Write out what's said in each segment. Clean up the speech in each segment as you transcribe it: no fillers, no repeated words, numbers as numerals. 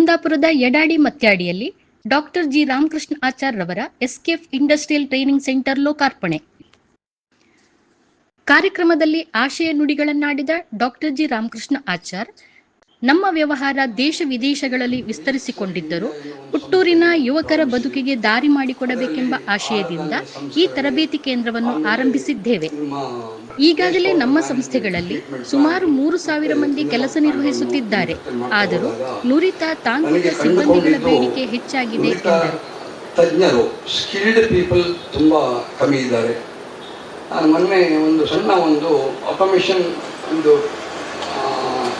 ಕುಂದಾಪುರದ Yadadi ಮತ್ಯಾಡಿಯಲ್ಲಿ doctor G Ramakrishna Achar ರವರ ಎಸ್ಕೆಫ್ industrial training centre ಲೋಕಾರ್ಪಣೆ. ಕಾರ್ಯಕ್ರಮದಲ್ಲಿ ಆಶಯ ನುಡಿಗಳನ್ನಾಡಿದ ಡಾಕ್ಟರ್ ಜಿ ರಾಮಕೃಷ್ಣ ಆಚಾರ್, ನಮ್ಮ ವ್ಯವಹಾರ ದೇಶ ವಿದೇಶಗಳಲ್ಲಿ ವಿಸ್ತರಿಸಿಕೊಂಡಿದ್ದರೂ ಹುಟ್ಟೂರಿನ ಯುವಕರ ಬದುಕಿಗೆ ದಾರಿ ಮಾಡಿಕೊಡಬೇಕೆಂಬ ಆಶಯದಿಂದ ಈ ತರಬೇತಿ ಕೇಂದ್ರವನ್ನು ಆರಂಭಿಸಿದ್ದೇವೆ. ಈಗಾಗಲೇ ನಮ್ಮ ಸಂಸ್ಥೆಗಳಲ್ಲಿ ಸುಮಾರು 3,000 ಮಂದಿ ಕೆಲಸ ನಿರ್ವಹಿಸುತ್ತಿದ್ದಾರೆ. ಆದರೂ ನುರಿತ ತಾಂತ್ರಿಕ ಸಿಬ್ಬಂದಿಗಳ ಬೇಡಿಕೆ ಹೆಚ್ಚಾಗಿದೆ ಎಂದರು. ತಜ್ಞರು, ಸ್ಕಿಲ್ಡ್ ಪೀಪಲ್ ತುಂಬಾ ಕಮ್ಮಿ ಇದ್ದಾರೆ. ಮೊನ್ನೆ ಒಂದು ಸಣ್ಣ ಆಟೋಮೇಷನ್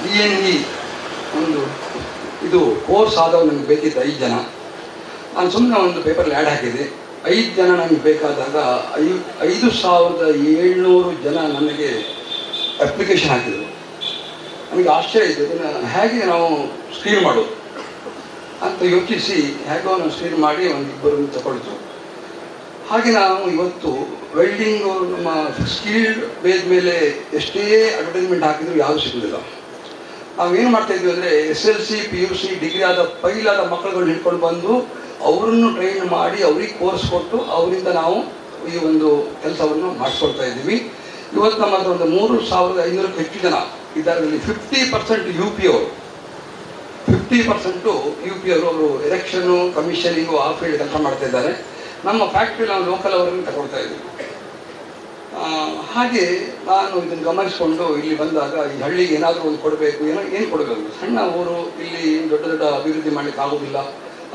DNE ಇದು ಕೋರ್ಸ್ ಆದವು ನನಗೆ ಬೇಕಿತ್ತು 5 ಜನ. ನಾನು ಸುಮ್ಮನೆ ಪೇಪರಲ್ಲಿ ಆ್ಯಡ್ ಹಾಕಿದೆ. 5 ಜನ ನನಗೆ ಬೇಕಾದಾಗ 5,700 ಜನ ನನಗೆ ಅಪ್ಲಿಕೇಶನ್ ಹಾಕಿದರು. ನನಗೆ ಆಶ್ಚರ್ಯ ಇದೆ, ಇದನ್ನು ಹೇಗೆ ನಾವು ಸ್ಕ್ರೀನ್ ಮಾಡೋದು ಅಂತ ಯೋಚಿಸಿ ಹೇಗೋ ನಾವು ಸ್ಕ್ರೀನ್ ಮಾಡಿ 1-2 ತಗೊಳ್ತು. ಹಾಗೆ ನಾವು ಇವತ್ತು ವೆಲ್ಡಿಂಗು ನಮ್ಮ ಸ್ಕಿಲ್ಡ್ ಬೇಸ್ ಮೇಲೆ ಎಷ್ಟೇ ಅಡ್ವರ್ಟೈಸ್ಮೆಂಟ್ ಹಾಕಿದ್ರು ಯಾವುದು ಸಿಗೋದಿಲ್ಲ. ನಾವೇನು ಮಾಡ್ತಾ ಇದ್ವಿ ಅಂದರೆ SLC PUC ಡಿಗ್ರಿ ಆದ ಪೈಲಾದ ಮಕ್ಕಳುಗಳನ್ನ ಹಿಡ್ಕೊಂಡು ಬಂದು ಅವರನ್ನು ಟ್ರೈನ್ ಮಾಡಿ ಅವ್ರಿಗೆ ಕೋರ್ಸ್ ಕೊಟ್ಟು ಅವರಿಂದ ನಾವು ಈ ಕೆಲಸವನ್ನು ಮಾಡಿಸ್ಕೊಳ್ತಾ ಇದ್ದೀವಿ. ಇವತ್ತು ನಮ್ಮ ಹತ್ರ 3,500ಕ್ಕೂ ಹೆಚ್ಚು ಜನ ಇದರಲ್ಲಿ 50% UP ಅವರು, 50% UP ಅವರು ಎಲೆಕ್ಷನ್ನು, ಕಮಿಷನಿಂಗು ಆ ಫೀಲ್ಡ್ ಕೆಲಸ ಮಾಡ್ತಾ ಇದ್ದಾರೆ. ನಮ್ಮ ಫ್ಯಾಕ್ಟ್ರಿ ನಾವು ಲೋಕಲ್ ಅವರನ್ನು ತಗೊಳ್ತಾ ಇದ್ದೀವಿ. ಹಾಗೆ ನಾನು ಇದನ್ನು ಗಮನಿಸಿಕೊಂಡು ಇಲ್ಲಿ ಬಂದಾಗ ಈ ಹಳ್ಳಿಗೆ ಏನಾದರೂ ಕೊಡಬೇಕು, ಏನು ಕೊಡಬೇಕು, ಸಣ್ಣ ಊರು, ಇಲ್ಲಿ ದೊಡ್ಡ ದೊಡ್ಡ ಅಭಿವೃದ್ಧಿ ಮಾಡಲಿಕ್ಕೆ ಆಗೋದಿಲ್ಲ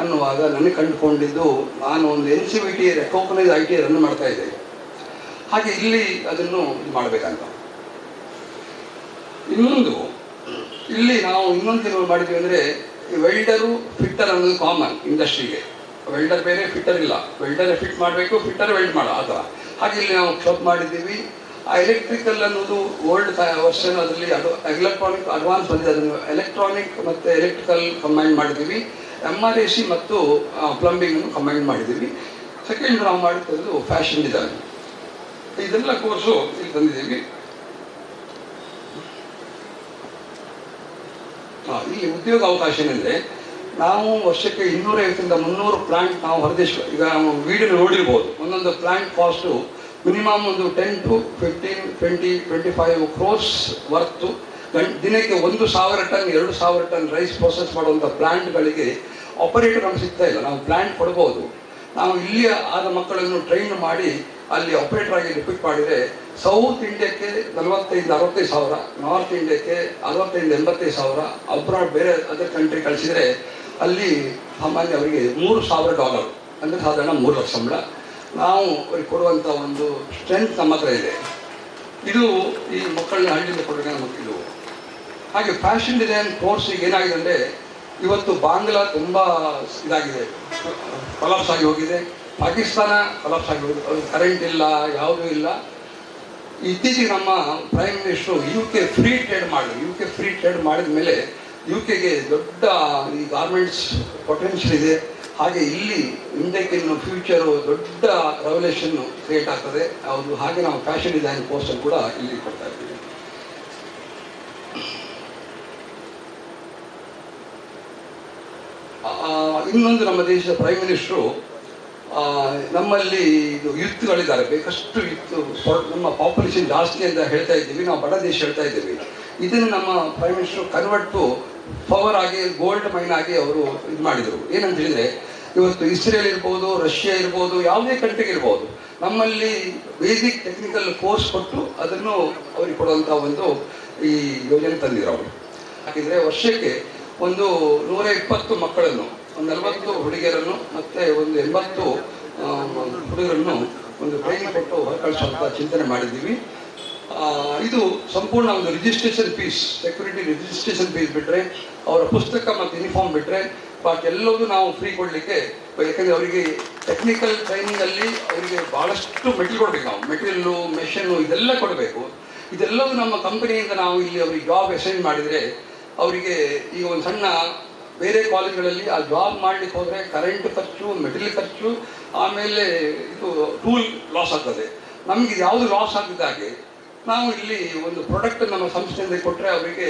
ಅನ್ನುವಾಗ ನನಗೆ ಕಂಡುಕೊಂಡಿದ್ದು, ನಾನು NCVT ರೆಕಗ್ನೈಸ್ IT ರನ್ ಮಾಡ್ತಾ ಇದ್ದೆ. ಹಾಗೆ ಇಲ್ಲಿ ಅದನ್ನು ಮಾಡಬೇಕಂತ. ಇಲ್ಲಿ ನಾವು ಇನ್ನೊಂದು ಮಾಡಿದ್ವಿ ಅಂದರೆ ವೆಲ್ಡರು ಫಿಟ್ಟರ್ ಅನ್ನೋದು ಕಾಮನ್ ಇಂಡಸ್ಟ್ರಿಗೆ. ವೆಲ್ಡರ್ ಬೇರೆ, ಫಿಟ್ಟರ್ ಇಲ್ಲ. ವೆಲ್ಡರ್ ಫಿಟ್ ಮಾಡಬೇಕು, ಫಿಟ್ಟರ್ ವೆಲ್ಡ್ ಮಾಡೋ ಆ ಥರ. ಹಾಗೆ ಇಲ್ಲಿ ನಾವು ಕ್ಲಬ್ ಮಾಡಿದ್ದೀವಿ. ಆ ಎಲೆಕ್ಟ್ರಿಕಲ್ ಅನ್ನೋದು ಓಲ್ಡ್ ವರ್ಷನ್, ಅದರಲ್ಲಿ ಎಲೆಕ್ಟ್ರಾನಿಕ್ ಅಡ್ವಾನ್ಸ್ ಬಂದಿದೆ. ಅದನ್ನು ಎಲೆಕ್ಟ್ರಾನಿಕ್ ಮತ್ತು ಎಲೆಕ್ಟ್ರಿಕಲ್ ಕಂಬೈನ್ ಮಾಡಿದ್ದೀವಿ. MRAC ಮತ್ತು ಪ್ಲಂಬಿಂಗನ್ನು ಕಂಬೈನ್ ಮಾಡಿದ್ದೀವಿ. ಸೆಕೆಂಡ್ ನಾವು ಮಾಡುತ್ತಿದ್ದು ಫ್ಯಾಷನ್ ಡಿಸೈನ್. ಇದೆಲ್ಲ ಕೋರ್ಸು ಇಲ್ಲಿ ತಂದಿದ್ದೀವಿ. ಇಲ್ಲಿ ಉದ್ಯೋಗ ಅವಕಾಶ ಏನೆಂದರೆ, ನಾವು ವರ್ಷಕ್ಕೆ 250ರಿಂದ 300 ಪ್ಲಾಂಟ್ ನಾವು ಹೊರದೇಶ, ಈಗ ನಾವು ವಿಡಿಯೋ ನೋಡಿರ್ಬೋದು, ಒಂದೊಂದು plant cost minimum 10 to 15, 20, 25 crores ವರ್ತು. ದಿನಕ್ಕೆ 1,000 ಟನ್ 2,000 ಟನ್ ರೈಸ್ ಪ್ರೊಸೆಸ್ ಮಾಡುವಂಥ ಪ್ಲಾಂಟ್ಗಳಿಗೆ ಆಪರೇಟರ್ ನಮ್ಗೆ ಸಿಗ್ತಾ ಇಲ್ಲ. ನಾವು ಪ್ಲಾಂಟ್ ಕೊಡ್ಬೋದು. ನಾವು ಇಲ್ಲಿ ಆದ ಮಕ್ಕಳನ್ನು ಟ್ರೈನ್ ಮಾಡಿ ಅಲ್ಲಿ ಆಪರೇಟರ್ ಆಗಿ ರಿಪೀಟ್ ಮಾಡಿದರೆ ಸೌತ್ ಇಂಡಿಯಾಕ್ಕೆ 45,000-60,000 ಸಾವಿರ, ನಾರ್ತ್ ಇಂಡಿಯಾಕ್ಕೆ 65,000-85,000, ಅಬ್ರಾಡ್ ಬೇರೆ ಅದರ್ ಕಂಟ್ರಿ ಕಳಿಸಿದರೆ ಅಲ್ಲಿ ಸಾಮಾನ್ಯ ಅವರಿಗೆ $3,000 ಅಂದರೆ ಸಾಧಾರಣ 3 ಲಕ್ಷ ಸಂಬಳ. ನಾವು ಅವ್ರಿಗೆ ಕೊಡುವಂಥ ಸ್ಟ್ರೆಂತ್ ನಮ್ಮ ಹತ್ರ ಇದೆ. ಇದು ಈ ಮಕ್ಕಳನ್ನ ಹಳ್ಳಿಯಿಂದ ಕೊಡೋಕೆ ಮಕ್ಕಳು. ಹಾಗೆ ಫ್ಯಾಷನ್ ಡಿಸೈನ್ ಕೋರ್ಸ್ ಈಗ ಏನಾಗಿದೆ ಅಂದರೆ, ಇವತ್ತು ಬಾಂಗ್ಲಾ ತುಂಬ ಇದಾಗಿದೆ, ಕೊಲಾಪ್ಸ್ ಆಗಿ ಹೋಗಿದೆ. ಪಾಕಿಸ್ತಾನ ಕೊಲಾಪ್ಸ್ ಆಗಿ ಹೋಗಿದೆ. ಅವ್ರಿಗೆ ಕರೆಂಟ್ ಇಲ್ಲ, ಯಾವುದೂ ಇಲ್ಲ. ಇತ್ತೀಚೆಗೆ ನಮ್ಮ prime minister UK free trade ಮಾಡಿದ ಮೇಲೆ UKಗೆ ದೊಡ್ಡ ಈ ಗಾರ್ಮೆಂಟ್ಸ್ ಪೊಟೆನ್ಷಿಯಲ್ ಇದೆ. ಹಾಗೆ ಇಲ್ಲಿ ಇಂಡಿಯಾಕ್ಕೆ ಫ್ಯೂಚರು ದೊಡ್ಡ ರೆವಲ್ಯೂಷನ್ ಕ್ರಿಯೇಟ್ ಆಗ್ತದೆ. ಹೌದು. ಹಾಗೆ ನಾವು ಫ್ಯಾಷನ್ ಡಿಸೈನ್ ಕೋರ್ಸನ್ನು ಕೂಡ ಇಲ್ಲಿ ಕೊಡ್ತಾ ಇದ್ದೀವಿ. ಇನ್ನೊಂದು, ನಮ್ಮ ದೇಶದ ಪ್ರೈಮ್ ಮಿನಿಸ್ಟ್ರು ನಮ್ಮಲ್ಲಿ ಇದು ಯುತ್ಗಳಿದ್ದಾರೆ, ಬೇಕಷ್ಟು ನಮ್ಮ ಪಾಪ್ಯುಲೇಷನ್ ಜಾಸ್ತಿ ಅಂತ ಹೇಳ್ತಾ ಇದ್ದೀವಿ, ನಾವು ಬಡ ದೇಶ ಹೇಳ್ತಾ ಇದ್ದೀವಿ. ಇದನ್ನು ನಮ್ಮ prime minister convert to power ಆಗಿ, ಗೋಲ್ಡ್ ಮೈನ್ ಆಗಿ ಅವರು ಇದು ಮಾಡಿದರು. ಏನಂತ ಹೇಳಿದರೆ, ಇವತ್ತು ಇಸ್ರೇಲ್ ಇರ್ಬೋದು, ರಷ್ಯಾ ಇರ್ಬೋದು, ಯಾವುದೇ ಕಂಟ್ರಿಗೆ ಇರ್ಬೋದು, ನಮ್ಮಲ್ಲಿ ಬೇಸಿಕ್ ಟೆಕ್ನಿಕಲ್ ಕೋರ್ಸ್ ಕೊಟ್ಟು ಅದನ್ನು ಅವ್ರಿಗೆ ಕೊಡುವಂಥ ಈ ಯೋಜನೆ ತಂದಿದ್ರು ಅವರು. ಹಾಗಿದ್ರೆ ವರ್ಷಕ್ಕೆ 120 ಮಕ್ಕಳನ್ನು, 40 ಹುಡುಗಿಯರನ್ನು ಮತ್ತು 80 ಹುಡುಗರನ್ನು ಟ್ರೈನಿಂಗ್ ಕೊಟ್ಟು ಹೊರಕಳಿಸುವಂಥ ಚಿಂತನೆ ಮಾಡಿದ್ದೀವಿ. ಇದು ಸಂಪೂರ್ಣ registration fees, security registration fees ಬಿಟ್ಟರೆ, ಅವರ ಪುಸ್ತಕ ಮತ್ತು ಯೂನಿಫಾರ್ಮ್ ಬಿಟ್ಟರೆ ಬಾಕಿ ಎಲ್ಲವೂ ನಾವು ಫ್ರೀ ಕೊಡಲಿಕ್ಕೆ. ಯಾಕಂದರೆ ಅವರಿಗೆ ಟೆಕ್ನಿಕಲ್ ಟ್ರೈನಿಂಗಲ್ಲಿ ಅವರಿಗೆ ಭಾಳಷ್ಟು ಮೆಟೀರಿಯಲ್ ಕೊಡಬೇಕು. ನಾವು ಮೆಟೀರಿಯಲ್ಲು, ಮೆಷನ್ನು ಇದೆಲ್ಲ ಕೊಡಬೇಕು. ಇದೆಲ್ಲವೂ ನಮ್ಮ ಕಂಪನಿಯಿಂದ ನಾವು ಇಲ್ಲಿ ಅವರಿಗೆ ಜಾಬ್ ಅಸೈನ್ ಮಾಡಿದರೆ, ಅವರಿಗೆ ಈಗ ಸಣ್ಣ ಬೇರೆ ಕಾಲೇಜ್ಗಳಲ್ಲಿ ಆ ಜಾಬ್ ಮಾಡಲಿಕ್ಕೆ ಹೋದರೆ ಕರೆಂಟ್ ಖರ್ಚು, ಮೆಟೀರಿಯಲ್ ಖರ್ಚು, ಆಮೇಲೆ ಇದು ಟೂಲ್ ಲಾಸ್ ಆಗ್ತದೆ. ನಮಗೆ ಯಾವುದು ಲಾಸ್ ಆಗಿದ್ದಾಗೆ ನಾವು ಇಲ್ಲಿ ಪ್ರಾಡಕ್ಟ್ ನಮ್ಮ ಸಂಸ್ಥೆಯಿಂದ ಕೊಟ್ಟರೆ ಅವರಿಗೆ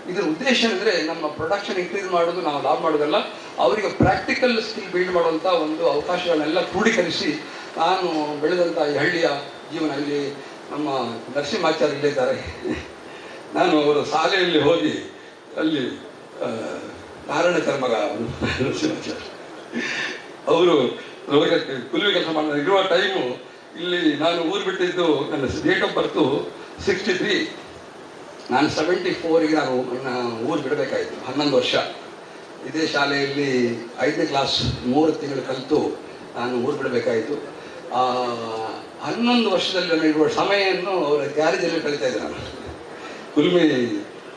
ಇದರ ಉದ್ದೇಶ ಅಂದರೆ ನಮ್ಮ ಪ್ರೊಡಕ್ಷನ್ ಇನ್ಕ್ರೀಸ್ ಮಾಡೋದು, ನಾವು ಲಾಭ ಮಾಡೋದಲ್ಲ, ಅವರಿಗೆ ಪ್ರಾಕ್ಟಿಕಲ್ ಸ್ಕಿಲ್ ಬಿಲ್ಡ್ ಮಾಡುವಂಥ ಒಂದು ಅವಕಾಶಗಳನ್ನೆಲ್ಲ ಕ್ರೋಢೀಕರಿಸಿ ನಾನು ಬೆಳೆದಂಥ ಈ ಹಳ್ಳಿಯ ಜೀವನ. ಇಲ್ಲಿ ನಮ್ಮ ನರಸಿಂಹಾಚಾರ್ಯ ಇಲ್ಲಿದ್ದಾರೆ. ನಾನು ಅವರು ಶಾಲೆಯಲ್ಲಿ ಹೋಗಿ ಅಲ್ಲಿ ನಾರಾಯಣ ಚರ್ಮಗ ನರಸಿಂಹಾಚಾರ್ಯ ಅವರು ರೋಗಕ್ಕೆ ಕುಲ್ವಿ ಕೆಲಸ ಇರುವ ಟೈಮು ಇಲ್ಲಿ ನಾನು ಊರು ಬಿಟ್ಟಿದ್ದು, ನನ್ನ ಡೇಟ್ ಆಫ್ ಬರ್ತು 63. ನಾನು 74ಗೆ ನಾನು ಊರು ಬಿಡಬೇಕಾಯಿತು. 11 ವರ್ಷ ಇದೇ ಶಾಲೆಯಲ್ಲಿ 5ನೇ ಕ್ಲಾಸ್ 3 ತಿಂಗಳು ಕಲಿತು ನಾನು ಊರು ಬಿಡಬೇಕಾಯಿತು. 11 ವರ್ಷದಲ್ಲಿ ನಾನು ಇರುವ ಸಮಯವನ್ನು ಅವರ ಗ್ಯಾರೇಜಲ್ಲಿ ಕಳೀತಾ ಇದ್ದೆ. ನಾನು ಕುಲ್ಮಿ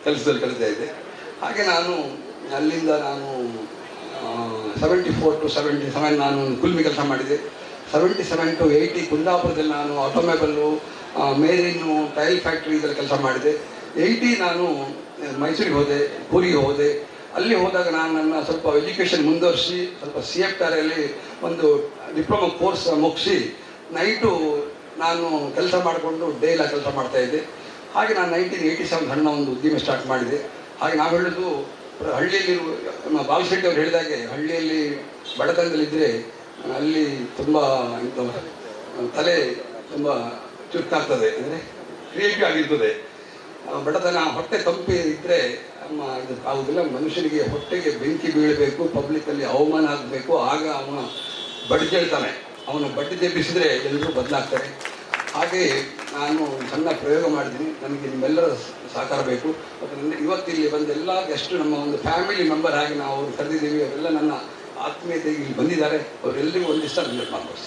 ಕೆಲಸದಲ್ಲಿ ಕಲಿತಾ ಇದ್ದೆ. ಹಾಗೆ ನಾನು ಅಲ್ಲಿಂದ ನಾನು 74 to 77 ನಾನು ಕುಲ್ಮಿ ಕೆಲಸ ಮಾಡಿದೆ. 77 to 80 ಕುಂದಾಪುರದಲ್ಲಿ ನಾನು ಆಟೋಮೊಬೈಲು, ಮೇರಿನು, ಟೈಲ್ ಫ್ಯಾಕ್ಟ್ರಿ ಇದರಲ್ಲಿ ಕೆಲಸ ಮಾಡಿದೆ. 80 ನಾನು ಮೈಸೂರಿಗೆ ಹೋದೆ, ಪುರಿಗೆ ಹೋದೆ. ಅಲ್ಲಿ ಹೋದಾಗ ನಾನು ನನ್ನ ಸ್ವಲ್ಪ ಎಜುಕೇಷನ್ ಮುಂದುವರಿಸಿ ಸ್ವಲ್ಪ CFTR ಒಂದು ಡಿಪ್ಲೊಮಾ ಕೋರ್ಸ್ ಮುಗಿಸಿ ನೈಟು ನಾನು ಕೆಲಸ ಮಾಡಿಕೊಂಡು ಡೇಲ ಕೆಲಸ ಮಾಡ್ತಾಯಿದ್ದೆ. ಹಾಗೆ ನಾನು 1987 ಸಣ್ಣ ಒಂದು ಉದ್ಯಮ ಸ್ಟಾರ್ಟ್ ಮಾಡಿದೆ. ಹಾಗೆ ನಾವು ಹೇಳೋದು, ಹಳ್ಳಿಯಲ್ಲಿ ನಮ್ಮ ಬಾಲಶೆಟ್ಟಿ ಅವರು ಹೇಳಿದಾಗೆ ಹಳ್ಳಿಯಲ್ಲಿ ಬಡತನದಲ್ಲಿದ್ದರೆ ಅಲ್ಲಿ ತುಂಬ ತಲೆ ತುಂಬ ಚುರುಕಾಗ್ತದೆ, ಅಂದರೆ ಕ್ರಿಯೇಟಿವ್ ಆಗಿರ್ತದೆ. ಬಡತನ ಹೊಟ್ಟೆ ತಂಪಿ ಇದ್ದರೆ ಇದು ಆಗುದಿಲ್ಲ. ಮನುಷ್ಯನಿಗೆ ಹೊಟ್ಟೆಗೆ ಬೆಂಕಿ ಬೀಳಬೇಕು, ಪಬ್ಲಿಕ್ಕಲ್ಲಿ ಅವಮಾನ ಆಗಬೇಕು, ಆಗ ಅವನ ಬಡ್ಜೆಳ್ತಾನೆ. ಅವನು ಬಡ್ಡಿ ತೆಬ್ಬಿಸಿದ್ರೆ ಎಲ್ಲರೂ ಬದಲಾಗ್ತಾರೆ. ಹಾಗೆ ನಾನು ಸಣ್ಣ ಪ್ರಯೋಗ ಮಾಡಿದ್ದೀನಿ. ನನಗೆ ನಿಮ್ಮೆಲ್ಲರ ಸಹಕಾರ ಬೇಕು. ಮತ್ತು ನನ್ನ ಇವತ್ತಿಲ್ಲಿ ಬಂದೆಲ್ಲ ಗೆಸ್ಟು ನಮ್ಮ ಒಂದು ಫ್ಯಾಮಿಲಿ ಮೆಂಬರ್ ಆಗಿ ನಾವು ಅವ್ರು ಕರೆದಿದ್ದೀವಿ. ಅವರೆಲ್ಲ ನನ್ನ ಆತ್ಮೀಯತೆಗೆ ಇಲ್ಲಿ ಬಂದಿದ್ದಾರೆ. ಅವರೆಲ್ಲರಿಗೂ ಒಂದಿಷ್ಟ ರಿಲೇಟ್ ಮಾಡ್ಬೋದು.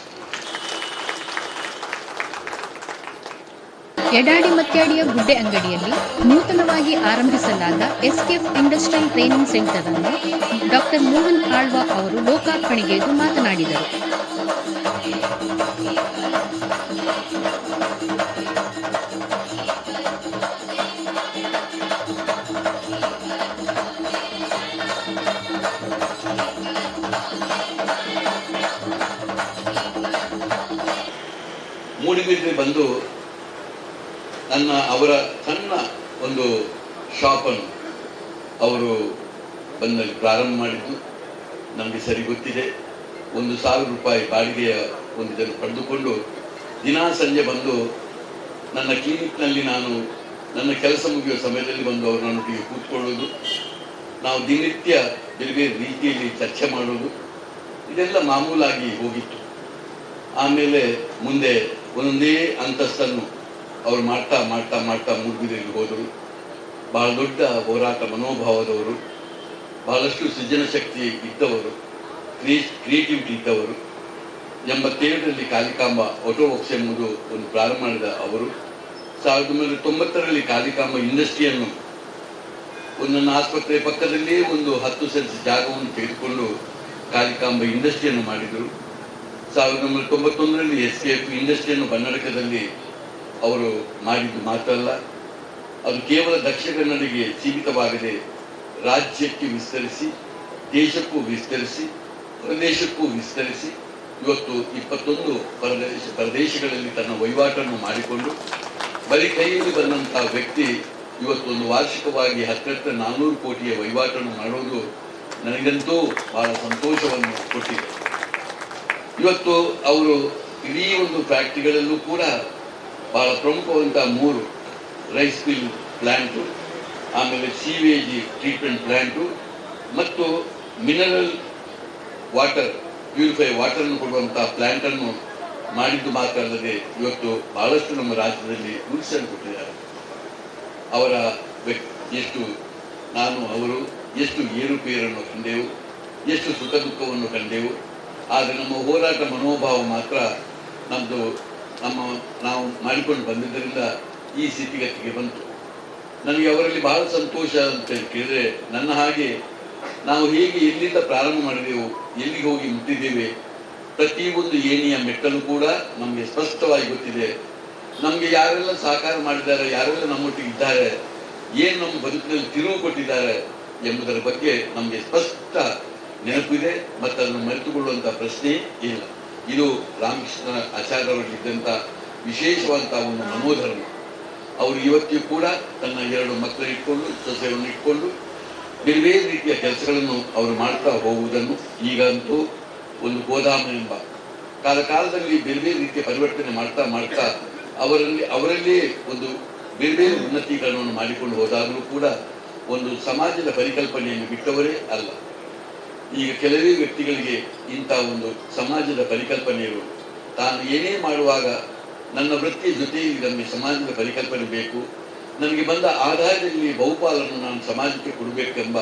ಯಡಾಡಿ ಮತ್ಯಾಡಿಯ ಗುಡ್ಡೆ ಅಂಗಡಿಯಲ್ಲಿ ನೂತನವಾಗಿ ಆರಂಭಿಸಲಾದ ಎಸ್ಕೇಪ್ ಇಂಡಸ್ಟ್ರಿಯಲ್ ಟ್ರೈನಿಂಗ್ ಸೆಂಟರ್ ಅನ್ನು ಡಾಕ್ಟರ್ ಮೋಹನ್ ಆಳ್ವ ಅವರು ಲೋಕಾರ್ಪಣೆಗೈದು ಮಾತನಾಡಿದರು. ಮೂಡಿಬಿದ್ರೆ ಬಂದು ಅವರ ಸಣ್ಣ ಒಂದು ಶಾಪನ್ನು ಅವರು ಬಂದಲ್ಲಿ ಪ್ರಾರಂಭ ಮಾಡಿದ್ದು ನಮಗೆ ಸರಿ ಗೊತ್ತಿದೆ. 1,000 ರೂಪಾಯಿ ಬಾಡಿಗೆಯ ಒಂದು ಇದನ್ನು ಪಡೆದುಕೊಂಡು ದಿನಾ ಸಂಜೆ ಬಂದು ನನ್ನ ಕ್ಲಿನಿಕ್ನಲ್ಲಿ ನಾನು ನನ್ನ ಕೆಲಸ ಮುಗಿಯುವ ಸಮಯದಲ್ಲಿ ಬಂದು ಅವರು ನನ್ನೊಟ್ಟಿಗೆ ಕೂತ್ಕೊಳ್ಳೋದು, ನಾವು ದಿನನಿತ್ಯ ಬೇರೆ ಬೇರೆ ರೀತಿಯಲ್ಲಿ ಚರ್ಚೆ ಮಾಡೋದು, ಇದೆಲ್ಲ ಮಾಮೂಲಾಗಿ ಹೋಗಿತ್ತು. ಆಮೇಲೆ ಮುಂದೆ ಒಂದೊಂದೇ ಅಂತಸ್ತನ್ನು ಅವರು ಮಾಡ್ತಾ ಮಾಡ್ತಾ ಮಾಡ್ತಾ ಮೂಡುಬಿದಿರೆಗೆ ಹೋದರು. ಬಹಳ ದೊಡ್ಡ ಹೋರಾಟ ಮನೋಭಾವದವರು, ಬಹಳಷ್ಟು ಸೃಜನ ಶಕ್ತಿ ಇದ್ದವರು, ಕ್ರಿಯೇಟಿವಿಟಿ ಇದ್ದವರು. 87ರಲ್ಲಿ ಕಾಲಿಕಾಂಬ ಆಟೋ ವರ್ಕ್ಸ್ ಎಂಬುದು ಒಂದು ಪ್ರಾರಂಭ ಮಾಡಿದ ಅವರು. 1990ರಲ್ಲಿ ಕಾಲಿಕಾಂಬ ಇಂಡಸ್ಟ್ರಿಯನ್ನು ನನ್ನ ಆಸ್ಪತ್ರೆ ಪಕ್ಕದಲ್ಲೇ ಒಂದು 10 ಸೆನ್ಸ್ ಜಾಗವನ್ನು ತೆಗೆದುಕೊಂಡು ಕಾಲಿಕಾಂಬ ಇಂಡಸ್ಟ್ರಿಯನ್ನು ಮಾಡಿದರು. 1991ರಲ್ಲಿ ಎಸ್ಕೇಪ್ ಇಂಡಸ್ಟ್ರಿಯನ್ನು ಕರ್ನಾಟಕದಲ್ಲಿ ಅವರು ಮಾಡಿದ್ದು ಮಾತ್ರ ಅಲ್ಲ, ಅದು ಕೇವಲ ದಕ್ಷಿಣ ಕನ್ನಡಿಗೆ ಸೀಮಿತವಾಗದೆ ರಾಜ್ಯಕ್ಕೆ ವಿಸ್ತರಿಸಿ, ದೇಶಕ್ಕೂ ವಿಸ್ತರಿಸಿ, ಪ್ರದೇಶಕ್ಕೂ ವಿಸ್ತರಿಸಿ ಇವತ್ತು 21 ಪ್ರದೇಶಗಳಲ್ಲಿ ತನ್ನ ವಹಿವಾಟನ್ನು ಮಾಡಿಕೊಂಡು ಬರೀ ಕೈಯಲ್ಲಿ ಬಂದಂತಹ ವ್ಯಕ್ತಿ ಇವತ್ತು ಒಂದು ವಾರ್ಷಿಕವಾಗಿ 400 ಕೋಟಿಯ ವಹಿವಾಟನ್ನು ಮಾಡೋದು ನನಗಂತೂ ಬಹಳ ಸಂತೋಷವನ್ನು ಕೊಟ್ಟಿದೆ. ಇವತ್ತು ಅವರು ಇಡೀ ಒಂದು ಫ್ಯಾಕ್ಟ್ರಿಗಳಲ್ಲೂ ಕೂಡ ಬಹಳ ಪ್ರಮುಖವಂತಹ 3 ರೈಸ್ ಮಿಲ್ ಪ್ಲ್ಯಾಂಟು, ಆಮೇಲೆ ಸೀವೇಜ್ ಟ್ರೀಟ್ಮೆಂಟ್ ಪ್ಲ್ಯಾಂಟು ಮತ್ತು ಮಿನರಲ್ ವಾಟರ್ ಪ್ಯೂರಿಫೈ ವಾಟರನ್ನು ಕೊಡುವಂಥ ಪ್ಲ್ಯಾಂಟನ್ನು ಮಾಡಿದ್ದು ಮಾತ್ರ ಅಲ್ಲದೆ ಇವತ್ತು ಬಹಳಷ್ಟು ನಮ್ಮ ರಾಜ್ಯದಲ್ಲಿ ಗುರುತಿಸಲು ಕೊಟ್ಟಿದ್ದಾರೆ. ಅವರ ಅವರು ಎಷ್ಟು ಏರುಪೇರನ್ನು ಕಂಡೆವು, ಎಷ್ಟು ಸುಖ ದುಃಖವನ್ನು ಕಂಡೆವು. ಆದರೆ ನಮ್ಮ ಹೋರಾಟ ಮನೋಭಾವ ಮಾತ್ರ ನಾವು ಮಾಡಿಕೊಂಡು ಬಂದಿದ್ದರಿಂದ ಈ ಸ್ಥಿತಿಗತಿಗೆ ಬಂತು. ನನಗೆ ಅವರಲ್ಲಿ ಬಹಳ ಸಂತೋಷ ಅಂತ ಕೇಳಿದ್ರೆ, ನನ್ನ ಹಾಗೆ ನಾವು ಹೇಗೆ ಎಲ್ಲಿಂದ ಪ್ರಾರಂಭ ಮಾಡಿದೆವು, ಎಲ್ಲಿಗೆ ಹೋಗಿ ಮುಟ್ಟಿದ್ದೇವೆ, ಪ್ರತಿಯೊಂದು ಏಣಿಯ ಮೆಟ್ಟಲು ಕೂಡ ನಮಗೆ ಸ್ಪಷ್ಟವಾಗಿ ಗೊತ್ತಿದೆ. ನಮಗೆ ಯಾರೆಲ್ಲ ಸಹಕಾರ ಮಾಡಿದ್ದಾರೆ, ಯಾರೆಲ್ಲ ನಮ್ಮೊಟ್ಟಿಗೆ ಇದ್ದಾರೆ, ಏನು ನಮ್ಮ ಬದುಕಿನಲ್ಲಿ ತಿರುವು ಕೊಟ್ಟಿದ್ದಾರೆ ಎಂಬುದರ ಬಗ್ಗೆ ನಮಗೆ ಸ್ಪಷ್ಟ ನೆನಪಿದೆ ಮತ್ತು ಅದನ್ನು ಮರೆತುಕೊಳ್ಳುವಂಥ ಪ್ರಶ್ನೆ ಇಲ್ಲ. ಇದು ರಾಮಕೃಷ್ಣ ಆಚಾರ್ಯವರಲ್ಲಿದ್ದಂಥ ವಿಶೇಷವಾದಂಥ ಒಂದು ಮನೋಧರ್ಮ. ಅವರು ಇವತ್ತಿಗೂ ಕೂಡ ತನ್ನ 2 ಮಕ್ಕಳನ್ನು ಇಟ್ಕೊಂಡು ಸೊಸೆಯನ್ನು ಇಟ್ಕೊಂಡು ಬೇರೆ ಬೇರೆ ರೀತಿಯ ಕೆಲಸಗಳನ್ನು ಅವರು ಮಾಡ್ತಾ ಹೋಗುವುದನ್ನು ಈಗಂತೂ ಒಂದು ಗೋದಾಮು ಎಂಬ ಕಾಲದಲ್ಲಿ ಬೇರೆ ಬೇರೆ ರೀತಿಯ ಪರಿವರ್ತನೆ ಮಾಡ್ತಾ ಅವರಲ್ಲೇ ಒಂದು ಬೇರೆ ಬೇರೆ ಉನ್ನತೀಕರಣವನ್ನು ಮಾಡಿಕೊಂಡು ಹೋದಾಗಲೂ ಕೂಡ ಒಂದು ಸಮಾಜದ ಪರಿಕಲ್ಪನೆಯನ್ನು ಬಿಟ್ಟವರೇ ಅಲ್ಲ. ಈಗ ಕೆಲವೇ ವ್ಯಕ್ತಿಗಳಿಗೆ ಇಂಥ ಒಂದು ಸಮಾಜದ ಪರಿಕಲ್ಪನೆ ಇರುವುದು. ತಾನು ಏನೇ ಮಾಡುವಾಗ ನನ್ನ ವೃತ್ತಿಯ ಜೊತೆಯಲ್ಲಿ ನಮಗೆ ಸಮಾಜದ ಪರಿಕಲ್ಪನೆ ಬೇಕು, ನನಗೆ ಬಂದ ಆದಾಯದಲ್ಲಿ ಬಹುಪಾಲನ್ನು ನಾನು ಸಮಾಜಕ್ಕೆ ಕೊಡಬೇಕೆಂಬ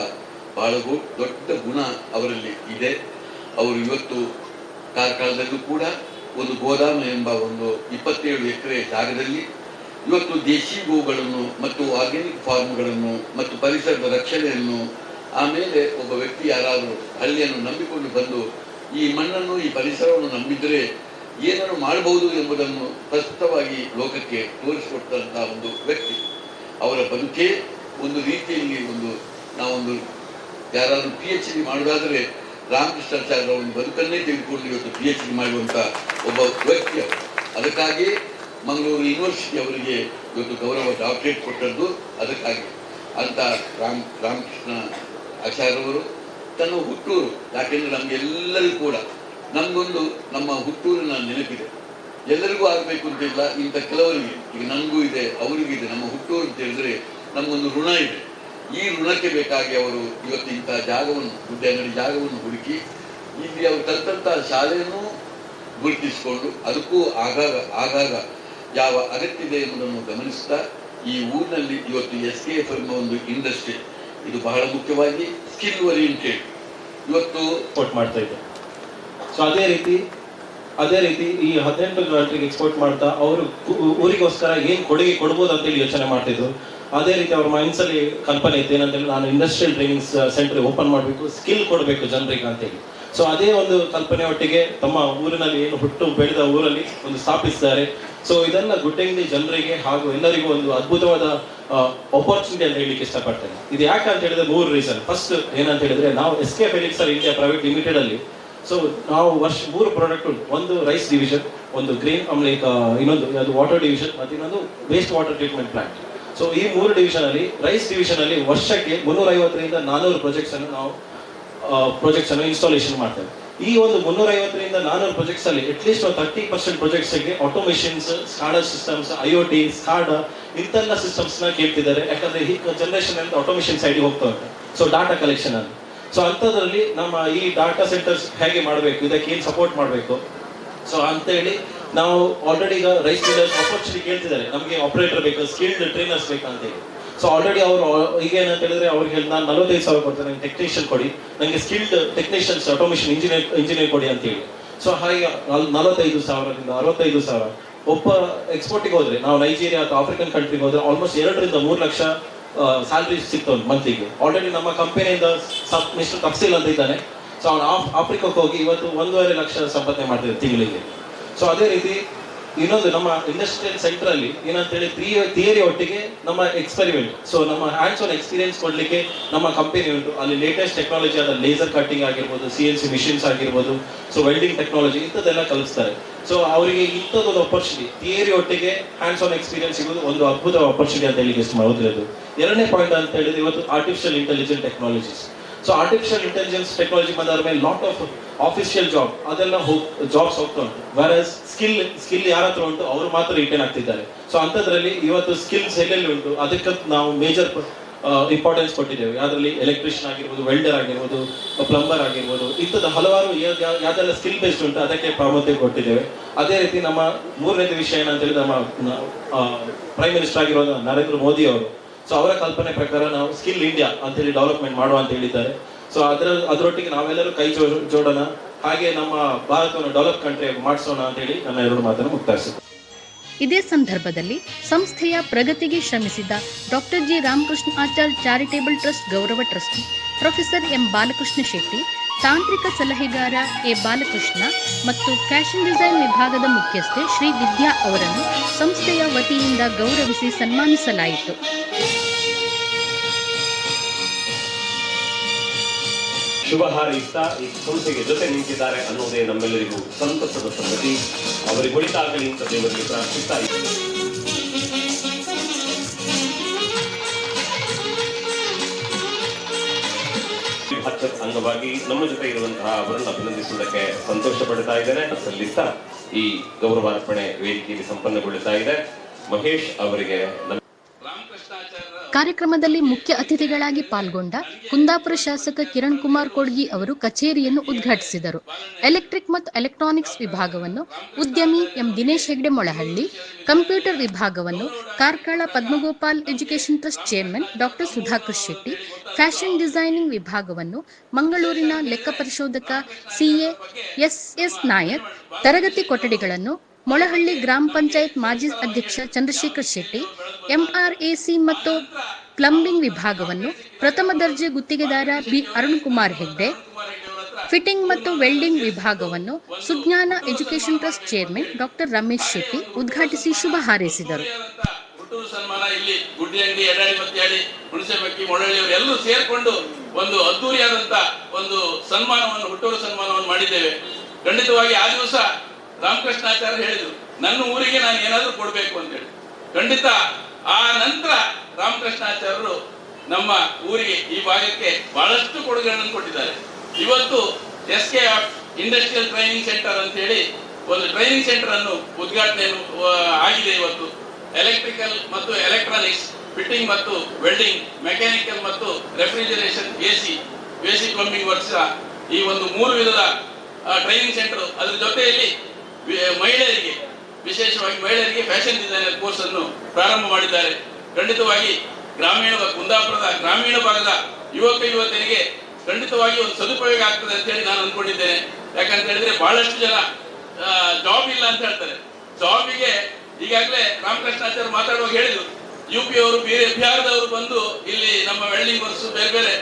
ಬಹಳ ದೊಡ್ಡ ಗುಣ ಅವರಲ್ಲಿ ಇದೆ. ಅವರು ಇವತ್ತು ಕಾರ್ಕಳದಲ್ಲೂ ಕೂಡ ಒಂದು ಗೋದಾಮು ಎಂಬ ಒಂದು 27 ಎಕರೆ ಜಾಗದಲ್ಲಿ ಇವತ್ತು ದೇಶಿ ಗೋಗಳನ್ನು ಮತ್ತು ಆರ್ಗ್ಯಾನಿಕ್ ಫಾರ್ಮ್ಗಳನ್ನು ಮತ್ತು ಪರಿಸರದ ರಕ್ಷಣೆಯನ್ನು, ಆಮೇಲೆ ಒಬ್ಬ ವ್ಯಕ್ತಿ ಯಾರಾದರೂ ಹಳ್ಳಿಯನ್ನು ನಂಬಿಕೊಂಡು ಬಂದು ಈ ಮಣ್ಣನ್ನು ಈ ಪರಿಸರವನ್ನು ನಂಬಿದರೆ ಏನನ್ನು ಮಾಡಬಹುದು ಎಂಬುದನ್ನು ಪ್ರಸ್ತುತವಾಗಿ ಲೋಕಕ್ಕೆ ತೋರಿಸಿಕೊಟ್ಟಂತಹ ಒಂದು ವ್ಯಕ್ತಿ. ಅವರ ಬದುಕೇ ಒಂದು ರೀತಿಯಲ್ಲಿ ನಾವೊಂದು ಯಾರಾದರೂ PhD ಮಾಡುವುದಾದರೆ ರಾಮಕೃಷ್ಣಾಚಾರ್ಯರ ಒಂದು ಬದುಕನ್ನೇ ತೆಗೆದುಕೊಂಡು ಇವತ್ತು PhD ಮಾಡುವಂಥ ಒಬ್ಬ ವ್ಯಕ್ತಿ ಅವರು. ಅದಕ್ಕಾಗಿ ಮಂಗಳೂರು ಯೂನಿವರ್ಸಿಟಿ ಅವರಿಗೆ ಇವತ್ತು ಗೌರವ ಡಾಕ್ಟರೇಟ್ ಕೊಟ್ಟದ್ದು ಅದಕ್ಕಾಗಿ. ಅಂತ ರಾಮಕೃಷ್ಣ ಆಚಾರ್ಯವರು ತನ್ನ ಹುಟ್ಟೂರು, ಯಾಕೆಂದರೆ ನಮಗೆಲ್ಲರಿಗೂ ಕೂಡ ನಮಗೊಂದು ನಮ್ಮ ಹುಟ್ಟೂರಿನ ನೆನಪಿದೆ. ಎಲ್ಲರಿಗೂ ಆಗಬೇಕು ಅಂತಿಲ್ಲ, ಇಂಥ ಕೆಲವರಿಗೆ, ಈಗ ನನಗೂ ಇದೆ, ಅವರಿಗಿದೆ. ನಮ್ಮ ಹುಟ್ಟೂರು ಅಂತ ಹೇಳಿದ್ರೆ ನಮಗೊಂದು ಋಣ ಇದೆ. ಈ ಋಣಕ್ಕೆ ಬೇಕಾಗಿ ಅವರು ಇವತ್ತು ಇಂಥ ಜಾಗವನ್ನು, ಗುಡ್ಡೆ ಅಂಗಡಿ ಜಾಗವನ್ನು ಹುಡುಕಿ ಇಲ್ಲಿ ಅವರು ಕಲಿತಂಥ ಶಾಲೆಯನ್ನು ಗುರುತಿಸಿಕೊಂಡು ಅದಕ್ಕೂ ಆಗಾಗ ಯಾವ ಅಗತ್ಯ ಇದೆ ಎಂಬುದನ್ನು ಗಮನಿಸ್ತಾ ಈ ಊರಿನಲ್ಲಿ ಇವತ್ತು SKF ಎಂಬ ಒಂದು ಇಂಡಸ್ಟ್ರಿ, ಇದು ಬಹಳ ಮುಖ್ಯವಾಗಿ ಸ್ಕಿಲ್ ಓರಿಯೆಂಟೆಡ್ ಇವತ್ತು ಮಾಡ್ತಾ ಇದೆ. ಸೊ ಅದೇ ರೀತಿ ಈ 18 ಕಂಟ್ರಿಗೆ ಎಕ್ಸ್ಪೋರ್ಟ್ ಮಾಡ್ತಾ ಅವರು ಊರಿಗೋಸ್ಕರ ಏನು ಕೊಡುಗೆ ಕೊಡ್ಬೋದು ಅಂತೇಳಿ ಯೋಚನೆ ಮಾಡ್ತಿದ್ರು. ಅದೇ ರೀತಿ ಅವ್ರ ಮೈಂಡ್ಸ್ ಅಲ್ಲಿ ಕಲ್ಪನೆ ಇತ್ತು ಏನಂತೇಳಿ, ನಾನು ಇಂಡಸ್ಟ್ರಿಯಲ್ ಟ್ರೈನಿಂಗ್ ಸೆಂಟರ್ ಓಪನ್ ಮಾಡಬೇಕು, ಸ್ಕಿಲ್ ಕೊಡಬೇಕು ಜನರಿಗೆ ಅಂತೇಳಿ. ಸೊ ಅದೇ ಒಂದು ಕಲ್ಪನೆ ಒಟ್ಟಿಗೆ ತಮ್ಮ ಊರಿನಲ್ಲಿ ಏನು ಹುಟ್ಟು ಬೆಳೆದ ಊರಲ್ಲಿ ಒಂದು ಸ್ಥಾಪಿಸಿದ್ದಾರೆ. ಸೊ ಇದೆಲ್ಲ ಗುಡ್ಡೆಂಗಡಿ ಜನರಿಗೆ ಹಾಗೂ ಎಲ್ಲರಿಗೂ ಒಂದು ಅದ್ಭುತವಾದ ಆಪರ್ಚುನಿಟಿ ಅಂತ ಹೇಳಿಕ್ಕೆ ಇಷ್ಟಪಡ್ತೇನೆ. ಇದು ಯಾಕೆ ಅಂತ ಹೇಳಿದ್ರೆ 3 ರೀಸನ್. ಫಸ್ಟ್ ಏನಂತ ಹೇಳಿದ್ರೆ, ನಾವು SKF elixir India private limited ಅಲ್ಲಿ ಸೊ ನಾವು 3 ಪ್ರಾಡಕ್ಟ್ ಉಂಟು. ಒಂದು ರೈಸ್ ಡಿವಿಷನ್, ಒಂದು ಗ್ರೀನ್ ಇನ್ನೊಂದು ವಾಟರ್ ಡಿವಿಷನ್ ಮತ್ತು ಇನ್ನೊಂದು waste water treatment plant. So ಈ 3 ಡಿವಿಷನ್ ಅಲ್ಲಿ, ರೈಸ್ ಡಿವಿಷನ್ ಅಲ್ಲಿ ವರ್ಷಕ್ಕೆ 350ರಿಂದ 400 ಪ್ರಾಜೆಕ್ಟ್ಸ್ ಅನ್ನು ಇನ್ಸ್ಟಾಲೇಷನ್ ಮಾಡ್ತೇವೆ. ಈ ಒಂದು 350ರಿಂದ 400 ಪ್ರಾಜೆಕ್ಟ್ಸ್ ಅಲ್ಲಿ ಅಟ್ಲೀಸ್ಟ್ 30% ಪ್ರಾಜೆಕ್ಟ್ಸ್ಗೆ automations, SCADA systems, IoT, SCADA ಇಂತೆಲ್ಲ ಸಿಸ್ಟಮ್ಸ್ ನ ಕೇಳ್ತಿದ್ದಾರೆ. ಯಾಕಂದ್ರೆ ಈ ಜನರೇಷನ್ ಅಂತ ಆಟೋಮೇಷನ್ ಸೈಡ್ಗೆ ಹೋಗ್ತಾ ಉಂಟು. ಸೊ ಡಾಟಾ ಕಲೆಕ್ಷನ್ ಅಲ್ಲಿ, ಸೊ ಅಂಥದ್ರಲ್ಲಿ ನಮ್ಮ ಈ ಡಾಟಾ ಸೆಂಟರ್ಸ್ ಹೇಗೆ ಮಾಡಬೇಕು, ಇದಕ್ಕೆ ಏನು ಸಪೋರ್ಟ್ ಮಾಡಬೇಕು, ಸೊ ಅಂತೇಳಿ ನಾವು ಆಲ್ರೆಡಿ ಈಗ ರೈಸ್ ಡೀಲರ್ಸ್ ಆಪರ್ಚುನಿಟಿ ಕೇಳ್ತಿದ್ದಾರೆ, ನಮಗೆ ಆಪರೇಟರ್ ಬೇಕು, ಸ್ಕಿಲ್ಡ್ ಟ್ರೈನರ್ಸ್ ಬೇಕಂತೇಳಿ. ಸೊ ಆಲ್ರೆಡಿ ಅವರು ಈಗ ಏನಂತ ಹೇಳಿದ್ರೆ, ಅವ್ರಿಗೆ ನಾನು 45,000 ಕೊಡ್ತೇನೆ, ನಂಗೆ ಟೆಕ್ನಿಷಿಯನ್ ಕೊಡಿ, ನನಗೆ ಸ್ಕಿಲ್ಡ್ ಟೆಕ್ನಿಷಿಯನ್ಸ್ ಆಟೋಮೇಷನ್ ಇಂಜಿನಿಯರ್ ಕೊಡಿ ಅಂತೇಳಿ. ಸೊ ಹಾಗೆ 45,000ರಿಂದ 65,000 ಒಬ್ಬ ಎಕ್ಸ್ಪೋರ್ಟಿಗೆ ಹೋದ್ರೆ, ನಾವು ನೈಜೀರಿಯಾ ಅಥವಾ ಆಫ್ರಿಕನ್ ಕಂಟ್ರಿಗೆ ಹೋದ್ರೆ ಆಲ್ಮೋಸ್ಟ್ 2ರಿಂದ 3 ಲಕ್ಷ ಸ್ಯಾಲ್ರಿ ಸಿಗ್ತವೆ ಮಂತ್ಲಿಗೆ. ಆಲ್ರೆಡಿ ನಮ್ಮ ಕಂಪನಿಯಿಂದ ಮಿಸ್ಟರ್ ತಫ್ಸೀಲ್ ಅಂತ ಇದ್ದಾನೆ. ಸೊ ಅವ್ನು ಆಫ್ರಿಕಾಕ್ಕೆ ಹೋಗಿ ಇವತ್ತು 1.5 ಲಕ್ಷ ಸಂಪಾದನೆ ಮಾಡ್ತಿದ್ದಾರೆ ತಿಂಗಳಿಗೆ. ಸೊ ಅದೇ ರೀತಿ ಇನ್ನೊಂದು ನಮ್ಮ ಇಂಡಸ್ಟ್ರಿಯಲ್ ಸೆಂಟರ್ ಅಲ್ಲಿ ಏನಂತೇಳಿ ಥಿಯರಿ ಒಟ್ಟಿಗೆ ನಮ್ಮ ಎಕ್ಸ್ಪೆರಿಮೆಂಟ್, ಸೊ ನಮ್ಮ ಹ್ಯಾಂಡ್ಸ್ ಆನ್ ಎಕ್ಸ್ಪೀರಿಯನ್ಸ್ ಕೊಡ್ಲಿಕ್ಕೆ ನಮ್ಮ ಕಂಪನಿ ಉಂಟು. ಅಲ್ಲಿ ಲೇಟೆಸ್ಟ್ ಟೆಕ್ನಾಲಜಿ ಆದ ಲೇಸರ್ ಕಟ್ಟಿಂಗ್ ಆಗಿರ್ಬೋದು, CNC ಮಿಷಿನ್ಸ್ ಆಗಿರ್ಬೋದು, ಸೊ ವೆಲ್ಡಿಂಗ್ ಟೆಕ್ನಾಲಜಿ ಇಂಥದ್ದೆಲ್ಲ ಕಲಿಸ್ತಾರೆ. ಸೊ ಅವರಿಗೆ ಇಂಥದ್ದೊಂದು ಆಪರ್ಚುನಿಟಿ, ಥಿಯರಿ ಒಟ್ಟಿಗೆ ಹ್ಯಾಂಡ್ಸ್ ಆನ್ ಎಕ್ಸ್ಪೀರಿಯನ್ಸ್ ಸಿಗೋದು ಒಂದು ಅದ್ಭುತ ಆಪರ್ಚುನಿಟಿ ಅಂತ ಹೇಳಿ ಇಷ್ಟು ಮಾಡೋದು. 2ನೇ ಪಾಯಿಂಟ್ ಅಂತ ಹೇಳಿದ್ರೆ ಇವತ್ತು artificial intelligence technologies. So artificial intelligence technology ಬಂದಾದ ಮೇಲೆ ಲಾಟ್ ಆಫ್ ಆಫಿಷಿಯಲ್ ಜಾಬ್ ಅದೆಲ್ಲ ಜಾಬ್ಸ್ ಹೋಗ್ತಾ ಉಂಟು. ವೆರಸ್ ಸ್ಕಿಲ್ ಯಾರ ಹತ್ರ ಉಂಟು ಅವರು ಮಾತ್ರ ರಿಟರ್ನ್ ಆಗ್ತಿದ್ದಾರೆ. ಸೊ ಅಂಥದ್ರಲ್ಲಿ ಇವತ್ತು ಸ್ಕಿಲ್ಸ್ ಎಲ್ಲೆಲ್ಲಿ ಉಂಟು ಅದಕ್ಕೆ ನಾವು ಮೇಜರ್ ಇಂಪಾರ್ಟೆನ್ಸ್ ಕೊಟ್ಟಿದ್ದೇವೆ. ಅದರಲ್ಲಿ ಎಲೆಕ್ಟ್ರಿಷಿಯನ್ ಆಗಿರ್ಬೋದು, ವೆಲ್ಡರ್ ಆಗಿರ್ಬೋದು, ಪ್ಲಂಬರ್ ಆಗಿರ್ಬೋದು, ಇಂಥದ್ದು ಹಲವಾರು ಯಾವ್ದೆಲ್ಲ ಸ್ಕಿಲ್ ಬೇಸ್ಡ್ ಉಂಟು ಅದಕ್ಕೆ ಪ್ರಾಮುಖ್ಯತೆ ಕೊಟ್ಟಿದ್ದೇವೆ. ಅದೇ ರೀತಿ ನಮ್ಮ 3ನೇದು ವಿಷಯ ಏನಂತ ಹೇಳಿದ್ರೆ, ನಮ್ಮ ಪ್ರೈಮ್ ಮಿನಿಸ್ಟರ್ ಆಗಿರೋ ನರೇಂದ್ರ ಮೋದಿ ಅವರು, ಸೊ ಅವರ ಕಲ್ಪನೆ ಪ್ರಕಾರ ನಾವು ಸ್ಕಿಲ್ ಇಂಡಿಯಾ ಅಂತೇಳಿ ಡೆವಲಪ್ಮೆಂಟ್ ಮಾಡುವ ಅಂತ ಹೇಳಿದ್ದಾರೆ. ಸೊ ಅದರೊಟ್ಟಿಗೆ ನಾವೆಲ್ಲರೂ ಕೈ ಜೋಡೋಣ, ಹಾಗೆ ನಮ್ಮ ಭಾರತವನ್ನು ಡೆವಲಪ್ ಕಂಟ್ರಿ ಮಾಡಿಸೋಣ ಅಂತ ಹೇಳಿ ನನ್ನ 2 ಮಾತನ್ನು ಮುಕ್ತಾಯಿಸಿದೆ. ಇದೇ ಸಂದರ್ಭದಲ್ಲಿ ಸಂಸ್ಥೆಯ ಪ್ರಗತಿಗೆ ಶ್ರಮಿಸಿದ ಡಾಕ್ಟರ್ ಜಿ ರಾಮಕೃಷ್ಣ ಆಚಾರ್ಯ ಚಾರಿಟೇಬಲ್ ಟ್ರಸ್ಟ್ ಗೌರವ trustee professor M Balakrishna Shetty, ತಾಂತ್ರಿಕ ಸಲಹೆಗಾರ ಎ ಬಾಲಕೃಷ್ಣ ಮತ್ತು ಫ್ಯಾಷನ್ ಡಿಸೈನ್ ವಿಭಾಗದ ಮುಖ್ಯಸ್ಥೆ ಶ್ರೀ ವಿದ್ಯಾ ಅವರನ್ನು ಸಂಸ್ಥೆಯ ವತಿಯಿಂದ ಗೌರವಿಸಿ ಸನ್ಮಾನಿಸಲಾಯಿತು. ಶುಭ ಹಾರೈಸ್ತಾ ಈ ಸಂಸ್ಥೆಗೆ ಜೊತೆ ನಿಂತಿದ್ದಾರೆ ಅನ್ನೋದೇ ನಮ್ಮೆಲ್ಲರಿಗೂ ಸಂತಸದ ಸಂಗತಿ. ಅವರಿಗೆ ಒಳಿತಾಗಲಿ ಅಂತ ದೇವರಿಗೆ ಪ್ರಾರ್ಥಿಸ್ತಾ ಇದ್ದಾರೆ. ಇನ್ಫ್ರಾಸ್ಟ್ರಕ್ಚರ್ ಅಂಗವಾಗಿ ನಮ್ಮ ಜೊತೆ ಇರುವಂತಹ ಅವರನ್ನು ಅಭಿನಂದಿಸುವುದಕ್ಕೆ ಸಂತೋಷ ಪಡ್ತಾ ಇದ್ದೇನೆ. ಸಲ್ಲಿಸ್ತಾ ಈ ಗೌರವಾರ್ಪಣೆ ವೇದಿಕೆಯಲ್ಲಿ ಸಂಪನ್ನಗೊಳ್ಳುತ್ತಾ ಇದೆ. ಮಹೇಶ್ ಅವರಿಗೆ ಕಾರ್ಯಕ್ರಮದಲ್ಲಿ ಮುಖ್ಯ ಅತಿಥಿಗಳಾಗಿ ಪಾಲ್ಗೊಂಡ ಕುಂದಾಪುರ ಶಾಸಕ ಕಿರಣ್ ಕುಮಾರ್ ಕೊಡ್ಗಿ ಅವರು ಕಚೇರಿಯನ್ನು ಉದ್ಘಾಟಿಸಿದರು. ಎಲೆಕ್ಟ್ರಿಕ್ ಮತ್ತು ಎಲೆಕ್ಟ್ರಾನಿಕ್ಸ್ ವಿಭಾಗವನ್ನು ಉದ್ಯಮಿ ಎಂ ದಿನೇಶ್ ಹೆಗ್ಡೆ ಮೊಳಹಳ್ಳಿ, ಕಂಪ್ಯೂಟರ್ ವಿಭಾಗವನ್ನು Karkala Padmagopal education trust chairman doctor Sudhakar Shetty, fashion designing ವಿಭಾಗವನ್ನು ಮಂಗಳೂರಿನ ಲೆಕ್ಕ ಪರಿಶೋಧಕ ಸಿಎ ಎಸ್ ನಾಯಕ್, ತರಗತಿ ಕೊಠಡಿಗಳನ್ನು ಮೊಳಹಳ್ಳಿ ಗ್ರಾಮ ಪಂಚಾಯತ್ ಮಾಜಿ ಅಧ್ಯಕ್ಷ ಚಂದ್ರಶೇಖರ್ ಶೆಟ್ಟಿ, ಎಂಆರ್ಎಸಿ ಮತ್ತು ಪ್ಲಂಬಿಂಗ್ ವಿಭಾಗವನ್ನು ಪ್ರಥಮ ದರ್ಜೆ ಗುತ್ತಿಗೆದಾರ ಬಿ ಅರುಣ್ ಕುಮಾರ್ ಹೆಗ್ಡೆ, ಫಿಟ್ಟಿಂಗ್ ಮತ್ತು ವೆಲ್ಡಿಂಗ್ ವಿಭಾಗವನ್ನು Sujnana education trust chairman doctor Ramesh Shetty ಉದ್ಘಾಟಿಸಿ ಶುಭ ಹಾರೈಸಿದರು. ಹುಟ್ಟೂರು ಸನ್ಮಾನ ಇಲ್ಲಿ ಗುಡ್ಡಿಯಂಗಡಿ, ಎಡಾಡಿ ಮತ್ಯಾಡಿ, ಹುಣಸೆಮಕ್ಕಿ, ಮೊಳಹಳ್ಳಿಯವರು ಎಲ್ಲರೂ ಸೇರ್ಕೊಂಡು ಒಂದು ಅದ್ದೂರಿಯಾದಂತ ಒಂದು ಸನ್ಮಾನವನ್ನು, ಹುಟ್ಟೂರು ಸನ್ಮಾನವನ್ನು ಮಾಡಿದ್ದೇವೆ. ಖಂಡಿತವಾಗಿ ಆ ದಿವಸ ರಾಮಕೃಷ್ಣಾಚಾರ್ಯ ಹೇಳಿದ್ರು, ನನ್ನ ಊರಿಗೆ ನಾನು ಏನಾದ್ರೂ ಕೊಡ್ಬೇಕು ಅಂತ ಹೇಳಿ. ಖಂಡಿತ ಆ ನಂತರ ರಾಮಕೃಷ್ಣಾಚಾರ್ಯರು ನಮ್ಮ ಊರಿಗೆ, ಈ ಭಾಗಕ್ಕೆ ಬಹಳಷ್ಟು ಕೊಡುಗೆಗಳನ್ನು ಕೊಟ್ಟಿದ್ದಾರೆ. ಇವತ್ತು SKF ಇಂಡಸ್ಟ್ರಿಯಲ್ ಟ್ರೈನಿಂಗ್ ಸೆಂಟರ್ ಅಂತ ಹೇಳಿ ಒಂದು ಟ್ರೈನಿಂಗ್ ಸೆಂಟರ್ ಅನ್ನು ಉದ್ಘಾಟನೆ ಆಗಿದೆ. ಇವತ್ತು ಎಲೆಕ್ಟ್ರಿಕಲ್ ಮತ್ತು ಎಲೆಕ್ಟ್ರಾನಿಕ್ಸ್, ಫಿಟ್ಟಿಂಗ್ ಮತ್ತು ವೆಲ್ಡಿಂಗ್, ಮೆಕ್ಯಾನಿಕಲ್ ಮತ್ತು ರೆಫ್ರಿಜರೇಷನ್, ಬೇಸಿಕ್ ಪ್ಲಂಬಿಂಗ್ ವರ್ಕ್ಸ್, ಈ ಒಂದು 3 ವಿಧದ ಟ್ರೈನಿಂಗ್ ಸೆಂಟರ್. ಅದರ ಜೊತೆಯಲ್ಲಿ ಮಹಿಳೆಯರಿಗೆ, ವಿಶೇಷವಾಗಿ ಮಹಿಳೆಯರಿಗೆ ಫ್ಯಾಷನ್ ಡಿಸೈನರ್ ಕೋರ್ಸ್ ಅನ್ನು ಪ್ರಾರಂಭ ಮಾಡಿದ್ದಾರೆ. ಖಂಡಿತವಾಗಿ ಕುಂದಾಪುರದ ಗ್ರಾಮೀಣ ಭಾಗದ ಯುವಕ ಯುವತಿಯರಿಗೆ ಖಂಡಿತವಾಗಿ ಒಂದು ಸದುಪಯೋಗ ಆಗ್ತದೆ ಅಂತ ಹೇಳಿ ನಾನು ಅಂದ್ಕೊಂಡಿದ್ದೇನೆ. ಯಾಕಂತ ಹೇಳಿದ್ರೆ ಬಹಳಷ್ಟು ಜನ ಜಾಬ್ ಇಲ್ಲ ಅಂತ ಹೇಳ್ತಾರೆ. ಜಾಬಿಗೆ ಈಗಾಗಲೇ ರಾಮಕೃಷ್ಣಾಚಾರ್ಯ ಮಾತಾಡುವಾಗ ಹೇಳಿದ್ರು, UP ಅವರು, ಬಿಹಾರದವರು ಬಂದು ಇಲ್ಲಿ ನಮ್ಮ ವೆಲ್ಡಿಂಗ್ ವರ್ಕ್ಸ್ ಬೇರೆ ಬೇರೆ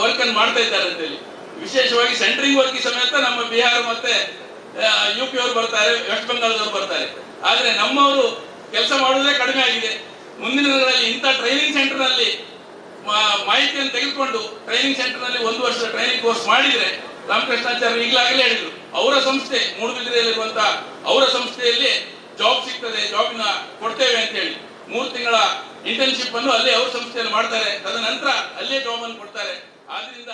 ವರ್ಕ್ ಅನ್ನು ಮಾಡ್ತಾ ಇದ್ದಾರೆ ಅಂತ ಹೇಳಿ. ವಿಶೇಷವಾಗಿ ಸೆಂಟ್ರಿಂಗ್ ವರ್ಕ್ ಸಮೇತ ನಮ್ಮ ಬಿಹಾರ ಮತ್ತೆ UP ಅವರು ಬರ್ತಾರೆ, ವೆಸ್ಟ್ ಬೆಂಗಾಳದವರು ಬರ್ತಾರೆ. ಆದ್ರೆ ನಮ್ಮವರು ಕೆಲಸ ಮಾಡುವುದೇ ಕಡಿಮೆ ಆಗಿದೆ. ಮುಂದಿನ ದಿನಗಳಲ್ಲಿ ಇಂಥ ಟ್ರೈನಿಂಗ್ ಸೆಂಟರ್ ನಲ್ಲಿ ಮಾಹಿತಿಯನ್ನು ತೆಗೆದುಕೊಂಡು ಟ್ರೈನಿಂಗ್ ಸೆಂಟರ್ ನಲ್ಲಿ 1 ವರ್ಷದ ಟ್ರೈನಿಂಗ್ ಕೋರ್ಸ್ ಮಾಡಿದ್ರೆ, ರಾಮಕೃಷ್ಣಾಚಾರ್ಯ ಈಗಲಾಗಲೇ ಹೇಳಿದ್ರು, ಅವರ ಸಂಸ್ಥೆ ಮೂಡುಬಿದಿರೆಯಲ್ಲಿರುವಂತಹ ಅವರ ಸಂಸ್ಥೆಯಲ್ಲಿ ಜಾಬ್ ಸಿಗ್ತದೆ, ಜಾಬಿನ ಕೊಡ್ತೇವೆ ಅಂತ ಹೇಳಿ 3 ತಿಂಗಳ ಇಂಟರ್ನ್ಶಿಪ್ ಅನ್ನು ಅಲ್ಲೇ ಅವ್ರ ಸಂಸ್ಥೆಯಲ್ಲಿ ಮಾಡ್ತಾರೆ. ತದನಂತರ ಅಲ್ಲೇ ಜಾಬ್ ಅನ್ನು ಕೊಡ್ತಾರೆ. ಆದ್ರಿಂದ